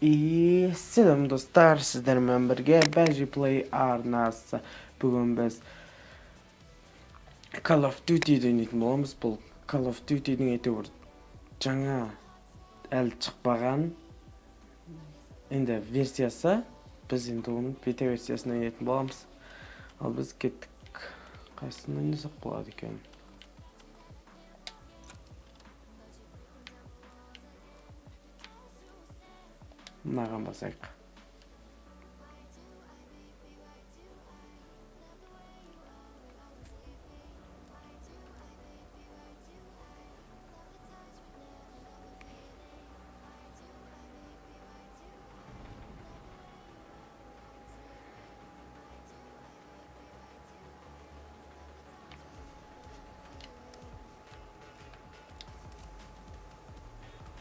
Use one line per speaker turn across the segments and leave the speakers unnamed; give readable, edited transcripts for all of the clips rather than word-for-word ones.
Selam dostlar, sizlerмен бірге Badge Play арнасы. Бүгін біз Call of Duty'ді ойнайтын боламыз. Бұл Call of Duty'дің әйтеуір жаңа әлі шықпаған енді версиясы. Біз енді оның бета версиясын ойнайтын боламыз. Ал біз кеттік. Қайсысын ойнасақ болады екен? Мынаған басайық.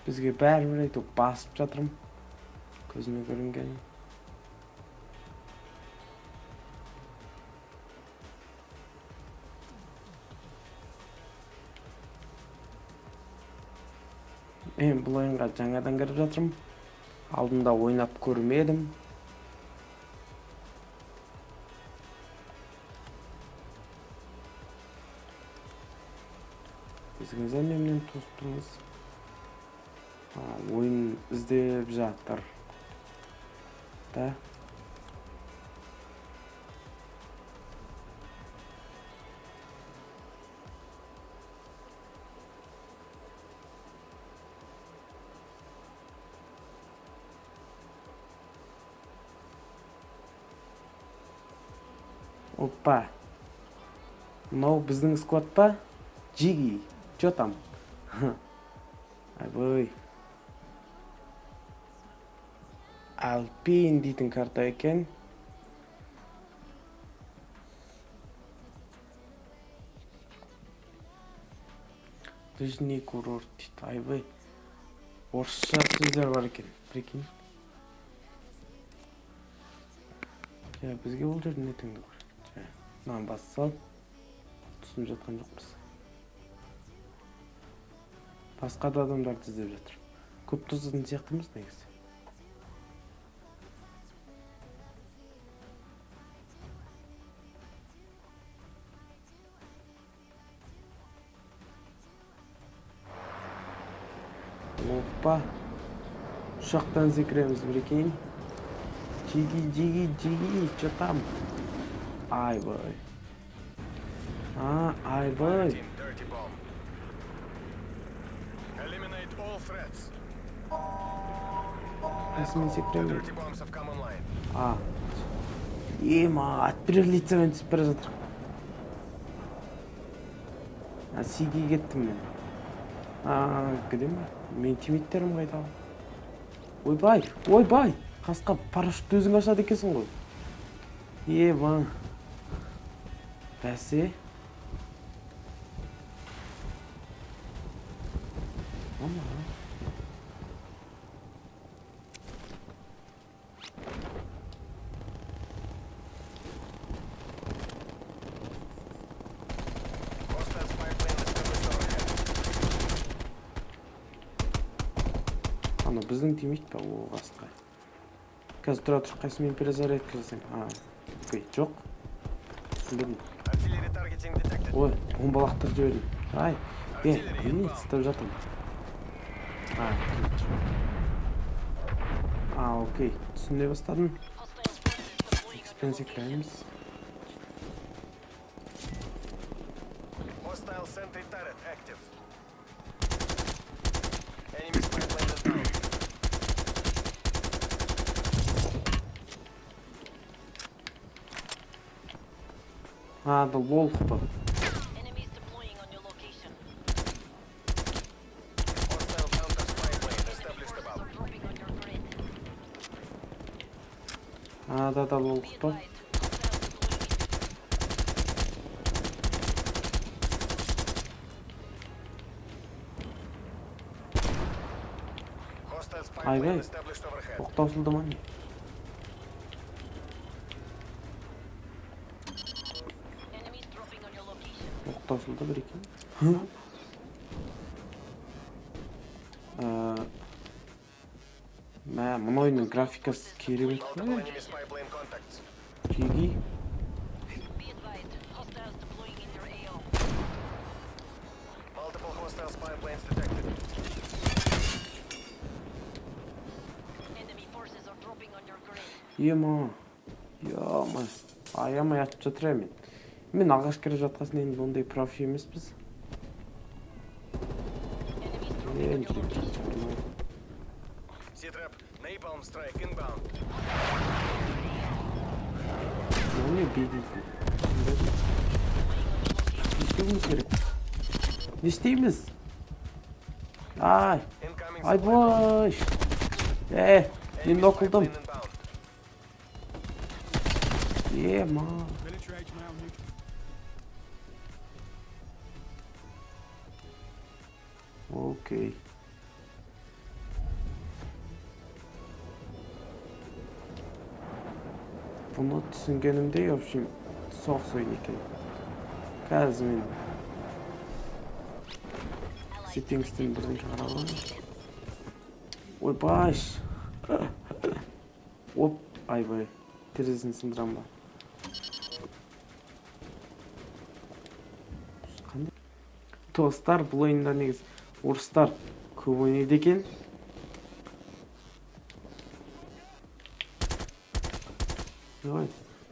Бізге бәрібір айтып басып жатырмын. Көзіме көрінген. Мен бұл ойынға жаңадан кіріп жатырмын. Алдында ойнап көрмедім. Бізге зәмемнен тостыңыз. Ойын іздеп жатыр. Да. Опа. Мынау біздің сквад па? Джиги. Чё там? Айбой. Alpine дейтін карта екен. Лыжный курорт дейді. Айбай. Орысша сөздер бар екен. Прикинь. Бізге ол жердің не тыңды бар. Мынаған бас сал. Түсініп жатқан жоқпыз. Басқа да адамдарды іздеп жатыр. Көп тозатын сияқтымыз негізі. Опа. Ұшақтан секіреміз, бірекейін. Джиги, чё там? Айбай. Айбай. Қайсымен секіреміз? От бірер лицамен түсіп бара жатыр. Сиги кеттім мен. Кіде ме? Мен тимейттерім қайда? Ойбай! Қасқа парашютті өзің ашады екенсің ғой. Бәсе? Біздің тимейді ба ол қасқа? Қазір тұра тұр, қайсымен перезарядка жасайым? Окей, жоқ. Түсінбедім. Ой, бомбалақтыр жібердім. Не тістеп жатырмын. Окей, түсіне бастадым. Экспенсия кіраймыз. Да лол па. Да лол па. Айбай, тоқтаусылды ма не? Тоқтаусылды бір екен. Мә, мына ойынның графикасы керемет
Multiple
қой.
enemy spy plane contacts.
Киги.
Be advised, hostiles deploying in your AO.
Multiple hostile spy planes detected.
Enemy forces are dropping on your grid.
Ема. Яма. Аямай атып жатыр мен. Мен алғаш кіріп жатқасын енді ондай профи емеспіз.
Enemies dropping on your location.
C-trap. Napalm strike inbound.
Не бейдейтін. Не істеуіміз керек? Не істейміз? Ай,
Incoming
ай бой. Мен оқылдым.
plane inbound.
Ема. Окей. Бұны түсінгенімде, в общем, соғыс ойын екен. Қазір мен сеттингстен бірдеңке қарап аламын. Ой, баш. Оп, айбай. Терезесін сындырам ба. Қандай? Достар, бұл ойында негіз орыстар көп ойнайды екен. Ой,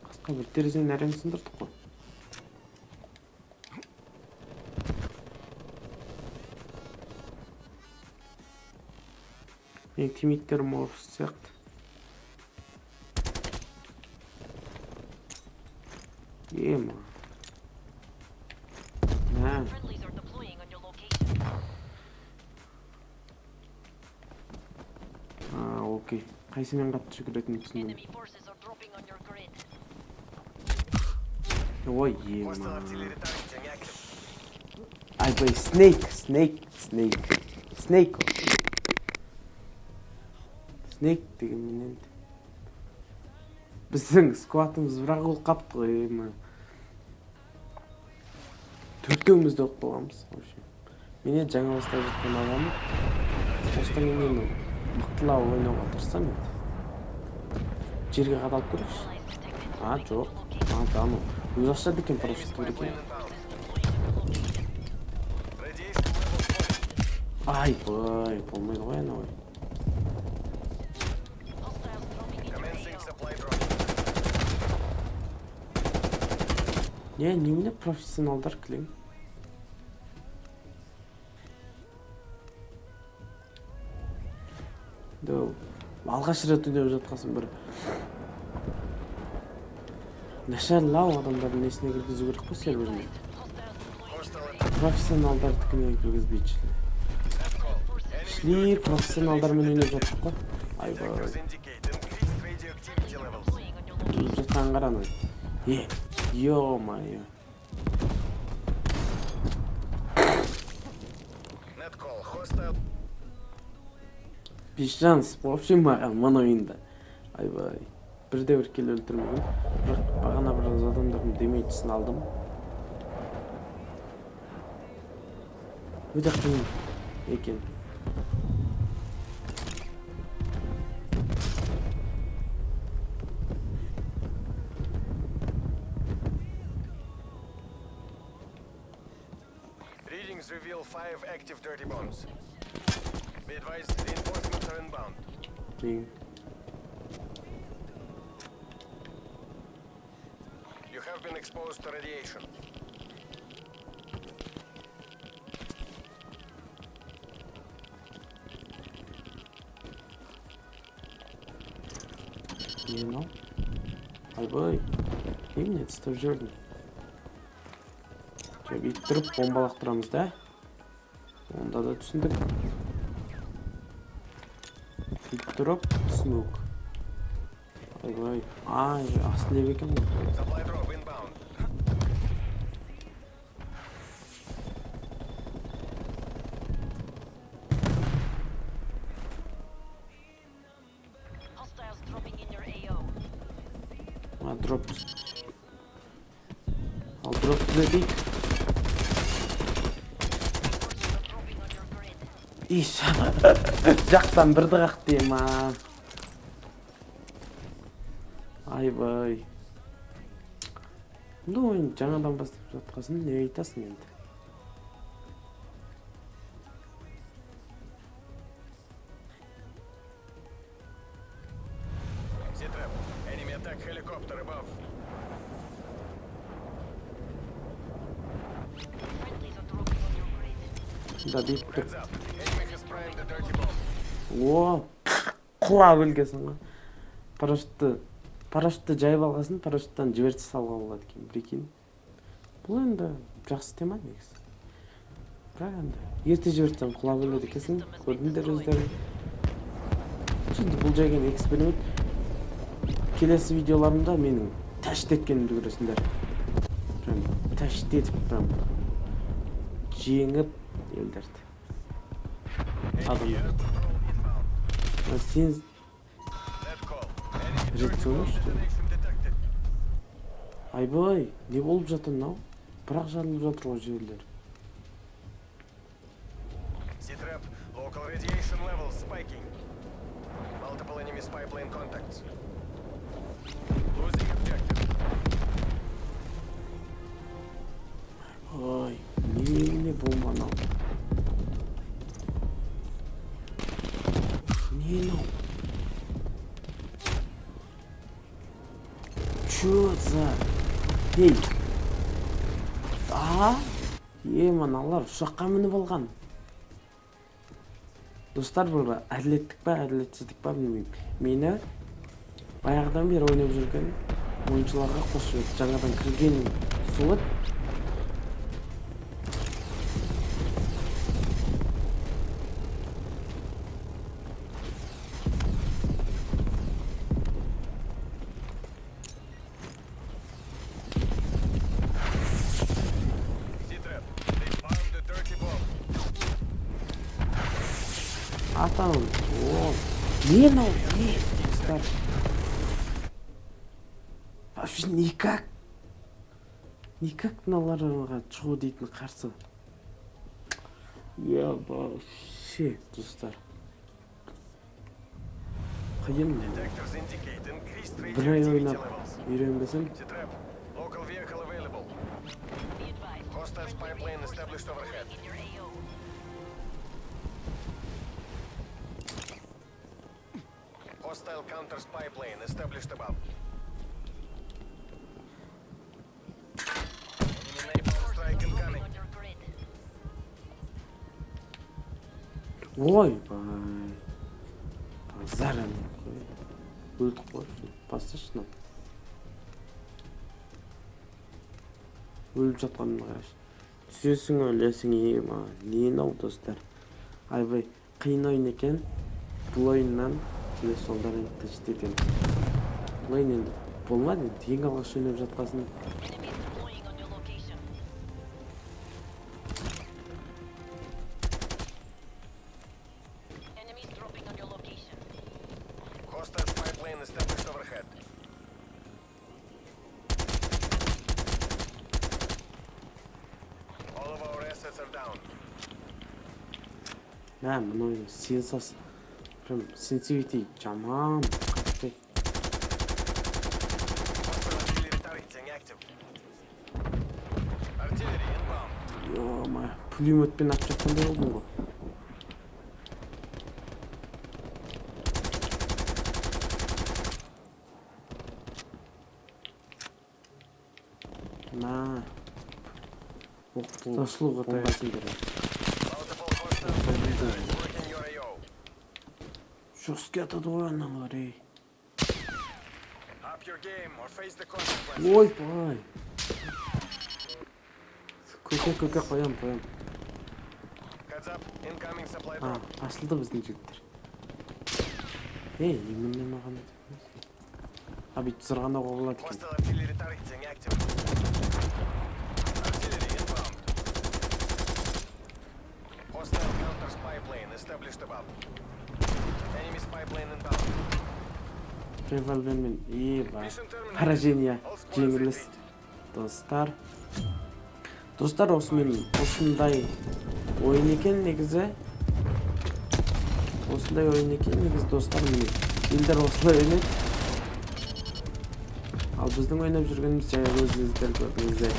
қасқа бір терезені әрең сындырдық қой. Мен тимейттерім орыс сияқты. Ема. Мә.
Friendlies are deploying on your location.
Окей. Қайсымен қатты жүгіретінін түсіндім.
Enemy forces are dropping on your grid.
Ой,
Hostile
ема.
artillery targeting active.
Айбай, снейк. Снейк деген менен. Біздің скватымыз бірақ ол қапты ғой, ема. Төртеуміз де оқып болғанбыз. Мен жаңа бастап жатқан адамым. Осыдан кейін мықтылау ойнауға тырысам енді. Жерге қадалып көрейікші.
Allies detected
Жоқ.
deploying on your location.
Тамам. Өз ашады екен
Enemy
парашют
spy
керек.
plane inbound.
Deploying on your location.
Radiation level spotted.
Айбай, болмайды ғой ана ой.
Hostiles dropping in your
Commencing
AO.
supply drop.
Немене профессионалдар кілең? Алғаш рет өйдеп жатқасын бір нашарлау адамдардың несіне кіргізу керек қой серверіне.
Hostile
Профессионалдардікіне кіргізбейді. Шлер профессионалдармен ойнап жаттық қой. Айбай.
detectors indicate increased radioactivity levels.
Deploying on your location.
Келіп жатқан қараны. Ё-моё.
Net call. Hostile.
Бишанс, в общем, маған мына ойында. Айбай. Бірде бір кел өлтірмеген. Бірақ бағана бір адамдардың демейтісін алдым. Өте қиын екен.
Readings reveal 5 active dirty bombs. Be advised, reinforcements are inbound.
Мен
You have been exposed to radiation.
не мынау? Айбай. Немене тістеп жүрдің? Бүйтіп тұрып бомба лақтырамыз да? Онда да түсіндік. Бүйтіп тұрып түсінік. Айбай. Асыл леп екен ғой.
Supply drop inbound.
Hostiles dropping in your AO.
Дроп. Ал дроп түзетейік.
Forces are dropping on your grid.
Иш. Жақтан бірді қақ дейм а. Айбай. Бұл ойын жаңадан бастап жатқасын не айтасың енді?
Z-Trap, enemy attack helicopter above.
Friendlies are dropping on your grid.
Да deyip тұр.
Heads up, enemy has primed the dirty bomb.
О, құлап өлгесің ғой. Парашютті жайып алғасын, парашюттан жіберіп салуға болады екен, прикинь. Бұл енді жақсы тема негізі. Бірақ енді ерте жіберсем құлап өледі екенсің, көрдіңдер өздері. Şimdi бұл жайған эксперимент. Келесі видеоларымда менің тәшт еткенімді көресіңдер. Прям тәшт етіп, прям жеңіп елдерді. Адамдар. Сен
Net call. Enemy
жетсің ғой, что ли?
detonation detected.
Айбай, не болып жатыр мынау? Бірақ жарылып жатыр ғой жерлер.
Z-Trap, local radiation levels spiking. Multiple enemy spy plane contacts. Losing objective.
Ой, не бомба мынау? Не мынау? Чё за? Ей! Мыналар ұшаққа мініп алған. Достар, бұл әділеттік па, әділетсіздік па білмеймін. Мені баяғыдан бері ойнап жүрген ойыншыларға қосып еді. Жаңадан кірген суыт.
Z-Trap, they found the dirty bomb.
Атаным, не мынау? Не? Достар. Вообще никак мыналарға шығу дейтін қарсы. Вообще, достар. Қиын.
Detectors indicate increased
Бір ай
radioactivity
ойнап
levels.
үйренбесем,
Z-Trap, local vehicle available.
Be advised.
Hostile spy plane established overhead.
In your AO.
Hostile counter spy plane established above. Enemy napalm strike incoming.
On your grid.
ойбай. Заран. Өлдік қой. Басташына. Өліп жатқанын қарашы. Түсесің өлесің ема. Нені ау достар. Айбай, қиын ойын екен. Бұл ойыннан келесі жолдарын тәжітеден. Бұл ойын енді болмады. Ең алғаш ойнап жатқасын.
Enemies deploying on your location. Enemies dropping on your location.
Hostile spy plane established overhead. All of our assets are down.
Мына ойын сенсас. Прям сенсивити жаман. Қатты.
Hostile artillery targeting active. Artillery inbound.
Йома, пулеметпен атып жатқандай болдым ғой. На. Тасылуға таясын береді.
Multiple hostile missiles working your AO.
Жорстке атады ғой аналар, ей.
Up your game or face the consequences.
Ойбай. Көке қоям.
Heads up, incoming supply
А,
drop.
ашылды біздің жігіттер. Еміне маған етіп. Бүйтіп сырғанауға болады екен.
Hostile artillery targeting active. Artillery inbound. Hostile counter spy plane established above. Enemy spy plane inbound.
Револьвермен, еба.
Mission terminated.
Поражение,
All squads
жеңіліс.
retreat.
Достар, осымен осындай ойын екен негізі. Осындай ойын екен негізі достар, міне елдер осылай ойнайды. Ал біздің ойнап жүргеніміз жаңа өзіңіздер көрдіңіздер.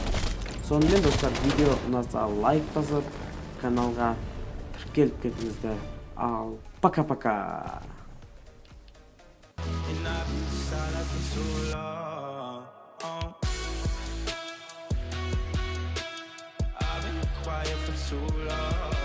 Сонымен достар, видео ұнаса лайк басып, каналға тіркеліп кетіңіздер. Ал пока-пока.
And I've been silent for too long. I've been quiet for too long.